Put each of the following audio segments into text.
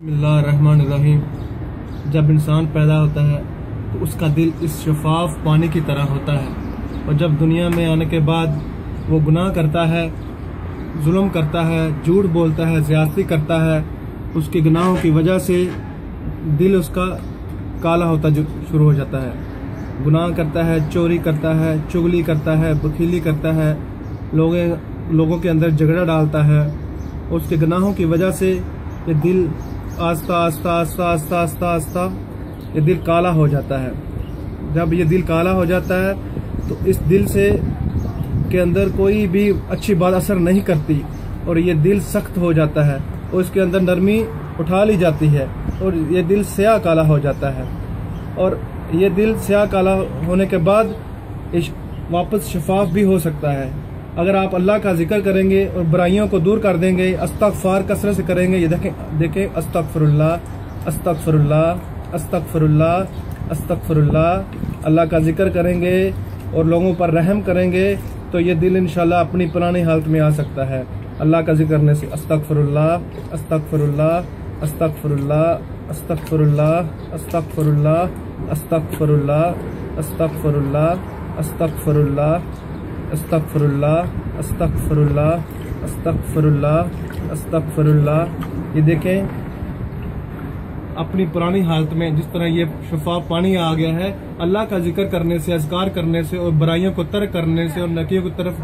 बिस्मिल्लाहिर्रहमानिर्रहीम। जब इंसान पैदा होता है तो उसका दिल इस शफाफ पानी की तरह होता है और जब दुनिया में आने के बाद वो गुनाह करता है, जुल्म करता है, झूठ बोलता है, ज़्यादती करता है, उसके गुनाहों की वजह से दिल उसका काला होता शुरू हो जाता है। गुनाह करता है, चोरी करता है, चुगली करता है, बखीली करता है, लोगों के अंदर झगड़ा डालता है। उसके गुनाहों की वजह से ये दिल आस्ता आस्ता आस्ता आस्ता आस्ता आस्ता ये दिल काला हो जाता है। जब ये दिल काला हो जाता है तो इस दिल से के अंदर कोई भी अच्छी बात असर नहीं करती और ये दिल सख्त हो जाता है और इसके अंदर नरमी उठा ली जाती है और ये दिल स्याह काला हो जाता है। और ये दिल स्याह काला होने के बाद वापस शफाफ भी हो सकता है अगर आप अल्लाह का जिक्र करेंगे और बुराइयों को दूर कर देंगे, इस्तग़फ़ार कसरत से करेंगे। ये देखें अस्तग़फ़िरुल्लाह अस्तग़फ़िरुल्लाह अस्तग़फ़िरुल्लाह अस्तग़फ़िरुल्लाह, अल्लाह का जिक्र करेंगे और लोगों पर रहम करेंगे तो ये दिल इंशाल्लाह अपनी पुरानी हालत में आ सकता है अल्लाह का जिक्र करने से। अस्तग़फ़िरुल्लाह अस्तग़फ़िरुल्लाह अस्तग़फ़िरुल्लाह अस्तग़फ़िरुल्लाह अस्तग़फ़िरुल्लाह अस्तग़फ़िरुल्लाह अस्तग़फ़िरुल्लाह अस्तग़फ़िरुल्लाह अस्तग़फ़िरुल्लाह अस्तग़फ़िरुल्लाह अस्तग़फ़िरुल्लाह अस्तग़फ़िरुल्लाह। ये देखें अपनी पुरानी हालत में जिस तरह ये शफाफ पानी आ गया है, अल्लाह का जिक्र करने से, अज़कार करने से और बुराइयों को तर्क करने से और नेकियों की तरफ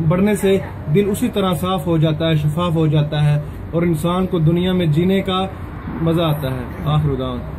बढ़ने से दिल उसी तरह साफ हो जाता है, शफाफ हो जाता है और इंसान को दुनिया में जीने का मजा आता है। आखिर दान।